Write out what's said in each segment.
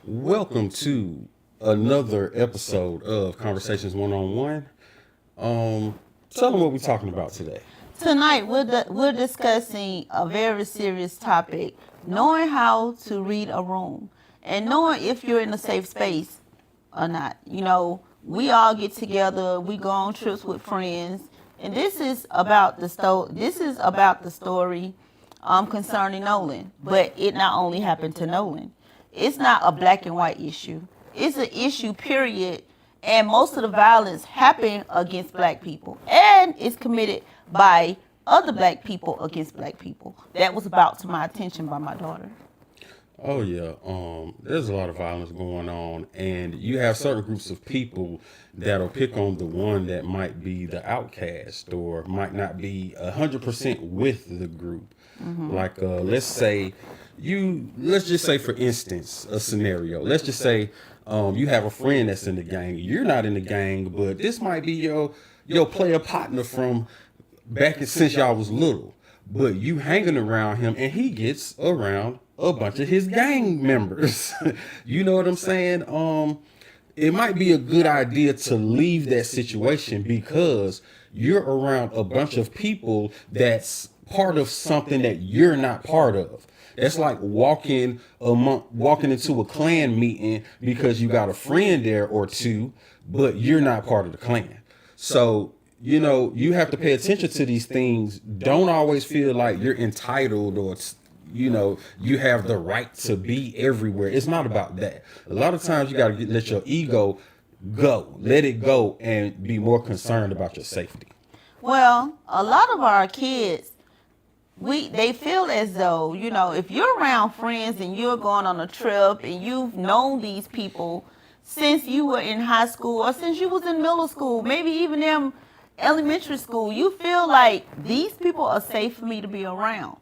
Welcome to another episode of Conversations One on One. Tell them what we're talking about today. Tonight, we're discussing a very serious topic, knowing how to read a room and knowing if you're in a safe space or not. You know, we all get together, we go on trips with friends, and this is about the story concerning Nolan. But it not only happened to Nolan. It's not a black and white issue. It's an issue, period. And most of the violence happened against black people. And it's committed by other black people against black people. That was brought to my attention by my daughter. Oh yeah, there's a lot of violence going on, and you have certain groups of people that'll pick on the one that might be the outcast or might not be 100% with the group. Like, let's just say, for instance, a scenario. Let's just say you have a friend that's in the gang. You're not in the gang, but this might be your player partner from since y'all was little. But you hanging around him, and he gets around a bunch of his gang members. You know what I'm saying? It might be a good idea to leave that situation because you're around a bunch of people that's part of something that you're not part of. That's like walking into a Klan meeting because you got a friend there or two, but you're not part of the Klan. So, you know, you have to pay attention to these things. Don't always feel like you're entitled or, you know, you have the right to be everywhere. It's not about that. A lot of times you got to let your ego go, let it go, and be more concerned about your safety. Well, a lot of our kids, they feel as though, you know, if you're around friends and you're going on a trip and you've known these people since you were in high school or since you was in middle school, maybe even in elementary school, you feel like these people are safe for me to be around.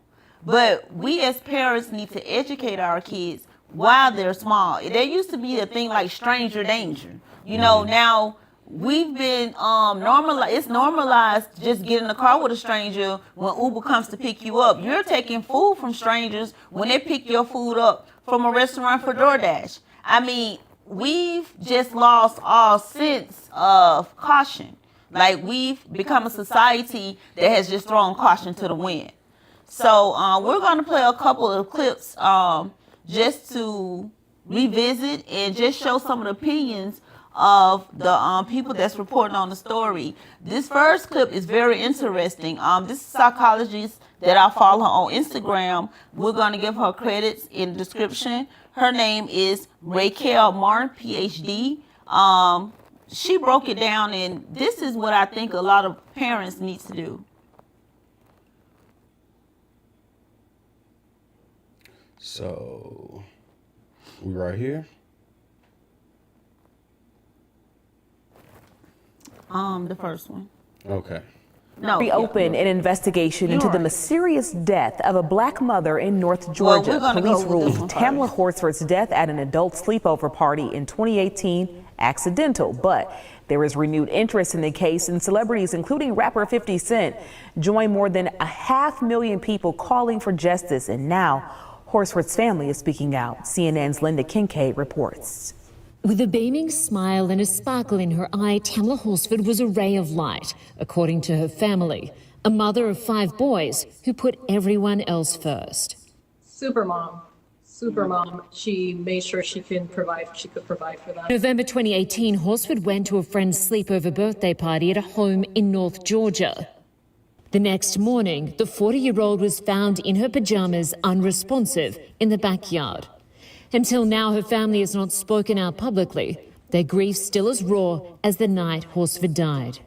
But we as parents need to educate our kids while they're small. There used to be a thing like stranger danger. You know, now we've been it's normalized to just get in the car with a stranger when Uber comes to pick you up. You're taking food from strangers when they pick your food up from a restaurant for DoorDash. I mean, we've just lost all sense of caution. Like, we've become a society that has just thrown caution to the wind. So we're going to play a couple of clips just to revisit and just show some of the opinions of the people that's reporting on the story. This first clip is very interesting. This is a psychologist that I follow on Instagram. We're going to give her credits in the description. Her name is Raquel Martin, PhD. She broke it down, and this is what I think a lot of parents need to do. So, we right here? The first one. Okay. No. Reopen an investigation into the mysterious death of a black mother in North Georgia. Police ruled Tamla Horsford's death at an adult sleepover party in 2018 accidental, but there is renewed interest in the case, and celebrities, including rapper 50 Cent, join more than 500,000 people calling for justice. And now Horsford's family is speaking out. CNN's Linda Kincaid reports. With a beaming smile and a sparkle in her eye, Tamla Horsford was a ray of light, according to her family, a mother of 5 boys who put everyone else first. Super mom. She made sure she could provide for them. November 2018, Horsford went to a friend's sleepover birthday party at a home in North Georgia. The next morning, the 40-year-old was found in her pajamas, unresponsive, in the backyard. Until now, her family has not spoken out publicly. Their grief still as raw as the night Horsford died.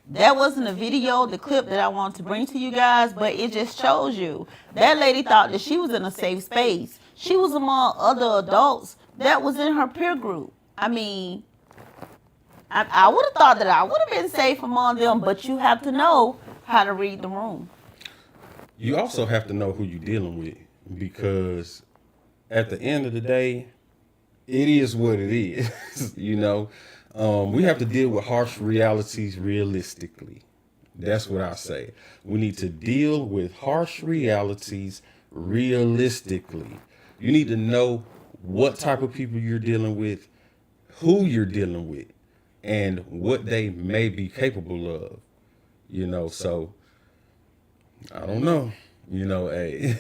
That wasn't a video, the clip that I want to bring to you guys, but it just shows you. That lady thought that she was in a safe space. She was among other adults that was in her peer group. I mean, I would have thought that I would have been safe among them, but you have to know how to read the room. You also have to know who you're dealing with, because at the end of the day, it is what it is. You know, we have to deal with harsh realities realistically. That's what I say. We need to deal with harsh realities realistically. You need to know what type of people you're dealing with, who you're dealing with, and what they may be capable of. So I don't know. Hey,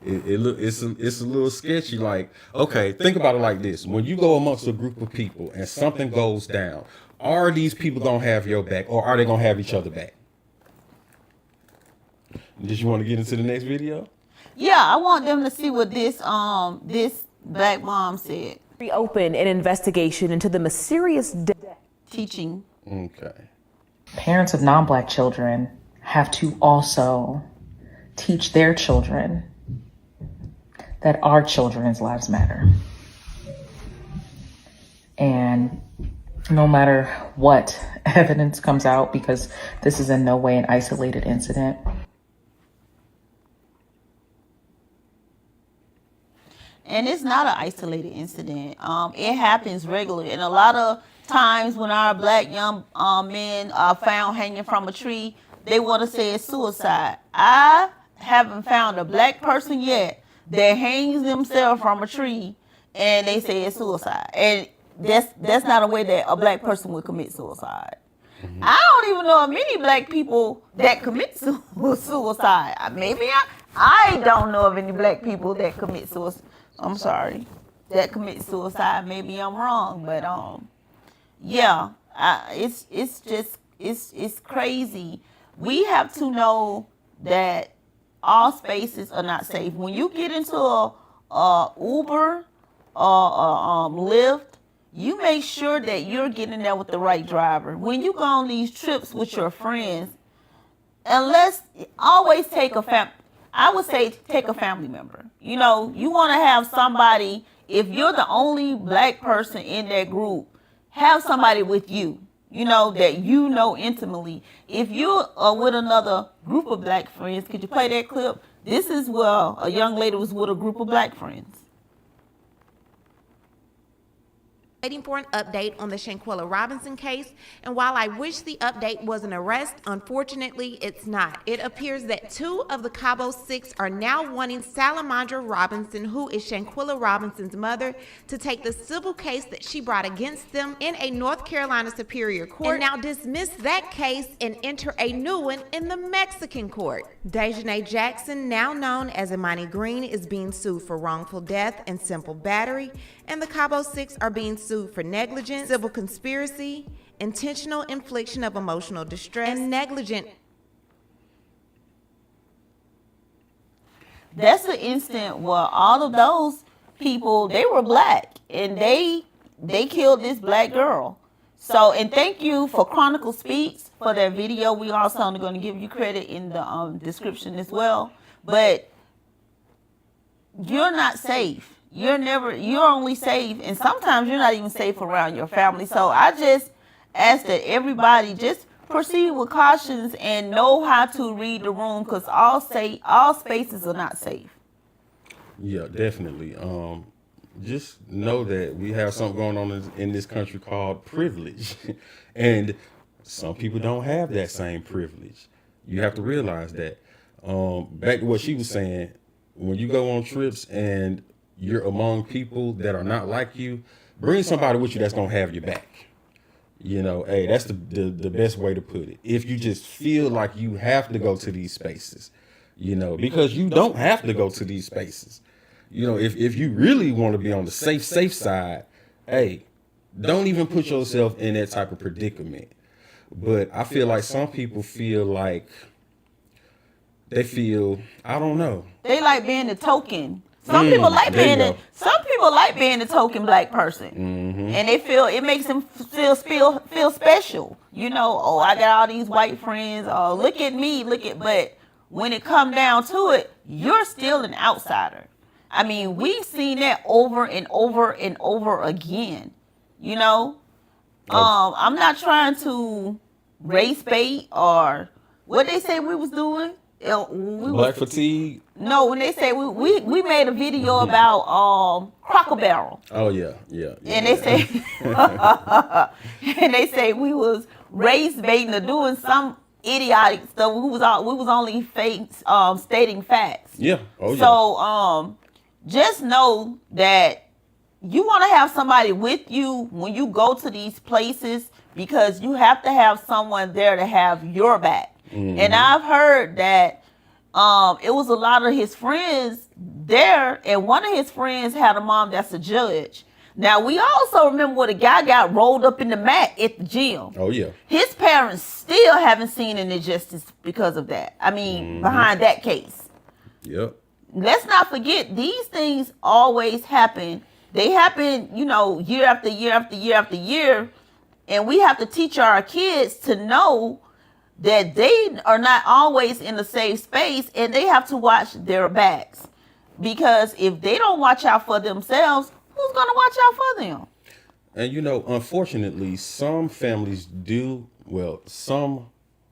it's a little sketchy. Like, okay, think about it like this: when you go amongst a group of people and something goes down, are these people gonna have your back, or are they gonna have each other back? Did you want to get into the next video? Yeah, I want them to see what this black mom said. Reopen an investigation into the mysterious death. Teaching. Okay. Parents of non-Black children have to also teach their children that our children's lives matter. And no matter what evidence comes out, because this is in no way an isolated incident. And it's not an isolated incident. It happens regularly. And a lot of times when our black young men are found hanging from a tree, they want to say it's suicide. I haven't found a black person yet that hangs themselves from a tree and they say it's suicide. And that's not a way that a black person would commit suicide. Mm-hmm. I don't even know of many black people that commit suicide. Maybe I don't know of any black people that commit suicide. I'm sorry, that commit suicide. Maybe I'm wrong, but yeah, it's crazy. We have to know that all spaces are not safe. When you get into a Uber or Lyft, you make sure that you're getting there with the right driver. When you go on these trips with your friends, always take I would say take a family member. You want to have somebody, if you're the only black person in that group, have somebody with you, that intimately. If you are with another group of black friends, could you play that clip? This is where a young lady was with a group of black friends. Waiting for an update on the Shanquella Robinson case, and while I wish the update was an arrest, unfortunately it's not. It appears that 2 of the Cabo 6 are now wanting Salamandra Robinson, who is Shanquella Robinson's mother, to take the civil case that she brought against them in a North Carolina Superior Court and now dismiss that case and enter a new one in the Mexican court. Dejanay Jackson, now known as Imani Green, is being sued for wrongful death and simple battery, and the Cabo 6 are being sued for negligence, civil conspiracy, intentional infliction of emotional distress, and negligent. That's the instant where all of those people, they were black, and they killed this black girl. So, and thank you for Chronicle Speaks for that video. We also are going to give you credit in the description as well. But you're not safe. You're only safe, and sometimes you're not even safe around your family. So I just ask that everybody just proceed with cautions and know how to read the room, because all spaces are not safe. Yeah, definitely. Just know that we have something going on in this country called privilege, and some people don't have that same privilege. You have to realize that. Back to what she was saying, when you go on trips and you're among people that are not like you, bring somebody with you that's gonna have your back. Hey, that's the best way to put it. If you just feel like you have to go to these spaces, because you don't have to go to these spaces. If you really want to be on the safe side, hey, don't even put yourself in that type of predicament. But I feel like some people feel like I don't know. They like being the token. Some people like being the token black person, and they feel it makes them feel special. Oh, I got all these white friends. Oh, look at me, But when it comes down to it, you're still an outsider. I mean, we've seen that over and over and over again. I'm not trying to race bait or what they say we was doing. Black fatigue. No, when they say we made a video about Cracker Barrel. Oh yeah. And they say we was race baiting or doing some idiotic stuff. We was only stating facts. Yeah. Oh yeah. So just know that you want to have somebody with you when you go to these places, because you have to have someone there to have your back. And I've heard that it was a lot of his friends there, and one of his friends had a mom that's a judge. Now, we also remember when a guy got rolled up in the mat at the gym. Oh, yeah. His parents still haven't seen any justice because of that. I mean, behind that case. Yep. Let's not forget, these things always happen. They happen, year after year after year after year. And we have to teach our kids to know that they are not always in a safe space, and they have to watch their backs. Because if they don't watch out for themselves, who's going to watch out for them? And unfortunately, some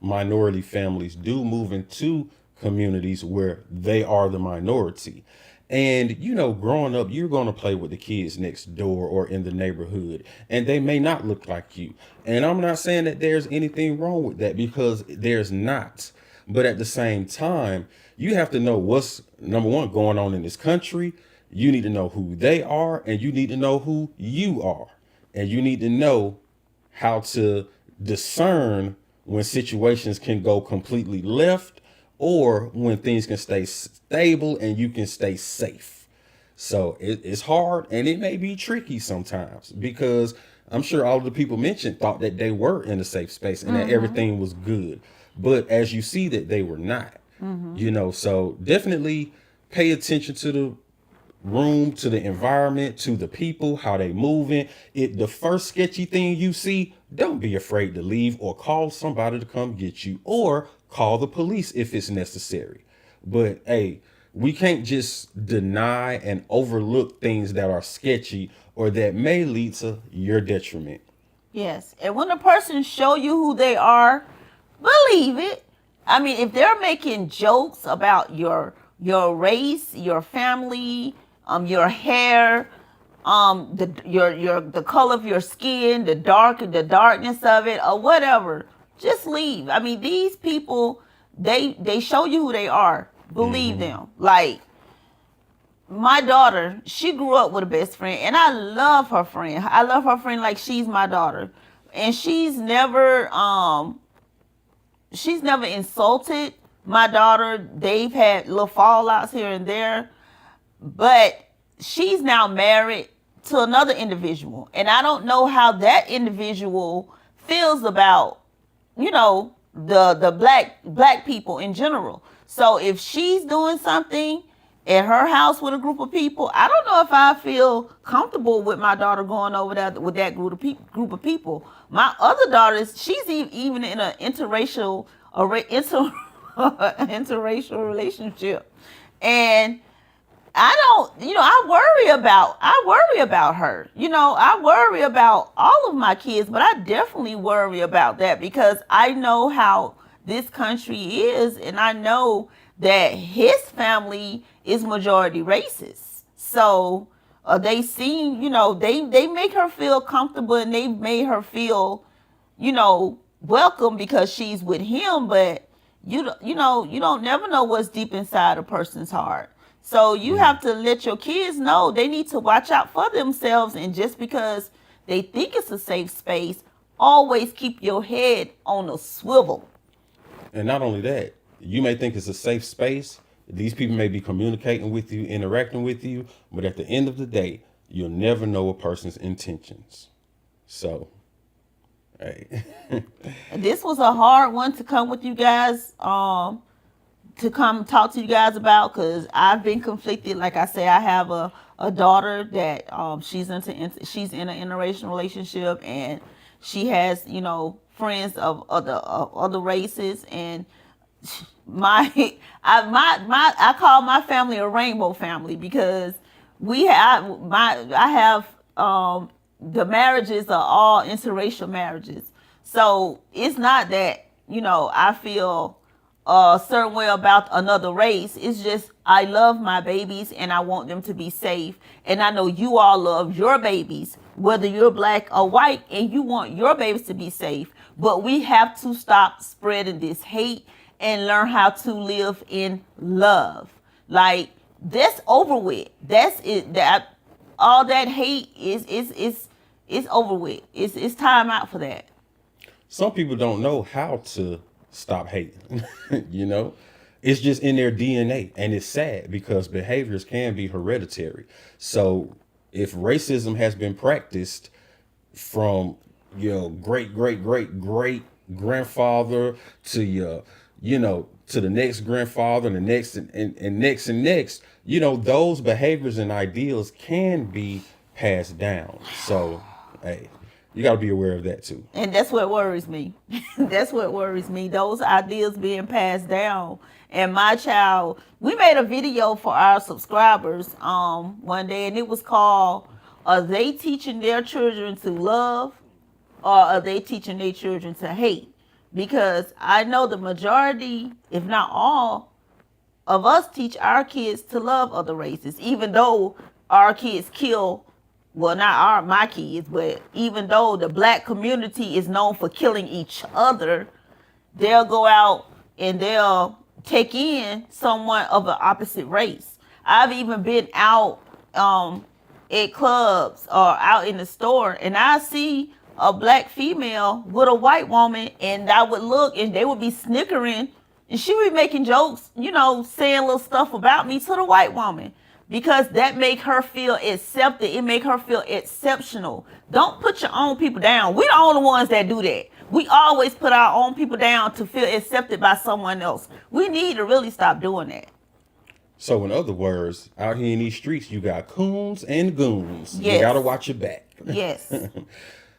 minority families do move into communities where they are the minority. And, growing up, you're going to play with the kids next door or in the neighborhood, and they may not look like you. And I'm not saying that there's anything wrong with that, because there's not. But at the same time, you have to know what's, number one, going on in this country. You need to know who they are, and you need to know who you are. And you need to know how to discern when situations can go completely left, or when things can stay stable and you can stay safe. So it's hard, and it may be tricky sometimes, because I'm sure all of the people mentioned thought that they were in a safe space and that everything was good. But as you see that they were not, so definitely pay attention to the room, to the environment, to the people, how they moving. If the first sketchy thing you see, don't be afraid to leave, or call somebody to come get you, or call the police if it's necessary. But hey, we can't just deny and overlook things that are sketchy or that may lead to your detriment. Yes. And when a person show you who they are, believe it. I mean, if they're making jokes about your race, your family, your hair, the color of your skin, the darkness of it, or whatever, just leave. I mean, these people, they show you who they are. Believe them. Like, my daughter, she grew up with a best friend, and I love her friend. I love her friend like she's my daughter. And she's never insulted my daughter. They've had little fallouts here and there, but she's now married to another individual, and I don't know how that individual feels about, the black people in general. So if she's doing something at her house with a group of people, I don't know if I feel comfortable with my daughter going over there with that group of people. My other daughters, she's even in an interracial relationship, and I worry about her. I worry about all of my kids, but I definitely worry about that, because I know how this country is, and I know that his family is majority racist. So they seem, they make her feel comfortable, and they made her feel, welcome because she's with him. But you don't never know what's deep inside a person's heart. So you have to let your kids know they need to watch out for themselves. And just because they think it's a safe space, always keep your head on a swivel. And not only that, you may think it's a safe space. These people may be communicating with you, interacting with you, but at the end of the day, you'll never know a person's intentions. So, hey. This was a hard one to come with you guys, to come talk to you guys about, because I've been conflicted. Like I say, I have a daughter that she's in an interracial relationship, and she has friends of other races, and I call my family a rainbow family, because I have the marriages are all interracial marriages. So it's not that I feel a certain way about another race. It's just I love my babies, and I want them to be safe, and I know you all love your babies, whether you're black or white, and you want your babies to be safe. But we have to stop spreading this hate and learn how to live in love. Like, that's over with. That's it. That all that hate is over with. It's time out for that. Some people don't know how to stop hating. You know, it's just in their DNA, and it's sad because behaviors can be hereditary. So if racism has been practiced from your great grandfather to your, you know, to the next grandfather and the next and next, you know, those behaviors and ideals can be passed down. So, hey, you got to be aware of that too. And that's what worries me. That's what worries me. Those ideas being passed down. And my child, we made a video for our subscribers one day, and it was called, "Are they teaching their children to love, or are they teaching their children to hate?" Because I know the majority, if not all, of us teach our kids to love other races, even though our kids kill, well, not my kids, but even though the black community is known for killing each other, they'll go out and they'll take in someone of an opposite race. I've even been out at clubs or out in the store, and I see a black female with a white woman, and I would look and they would be snickering, and she would be making jokes, you know, saying little stuff about me to the white woman, because that make her feel accepted. It make her feel exceptional. Don't put your own people down. We're the only ones that do that. We always put our own people down to feel accepted by someone else. We need to really stop doing that. So in other words, out here in these streets, you got coons and goons. Yes. You got to watch your back. Yes.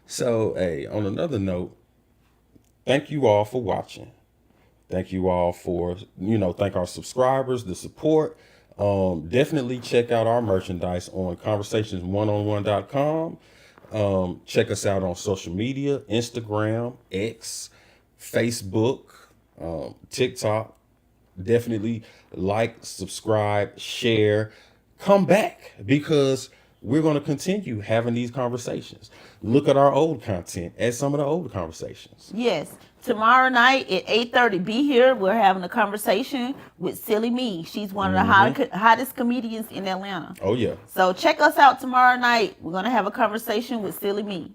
So, hey, on another note, thank you all for watching. Thank you all for, you know, thank our subscribers, the support. Definitely check out our merchandise on conversationsonone.com. Check us out on social media, Instagram, X, Facebook, TikTok. Definitely like, subscribe, share, come back, because we're going to continue having these conversations. Look at our old content, at some of the old conversations. Yes. Tomorrow night at 8:30, be here. We're having a conversation with Silly Me. She's one of the hottest comedians in Atlanta. Oh, yeah. So check us out tomorrow night. We're going to have a conversation with Silly Me.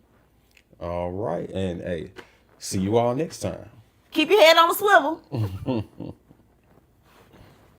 All right. And, hey, see you all next time. Keep your head on the swivel.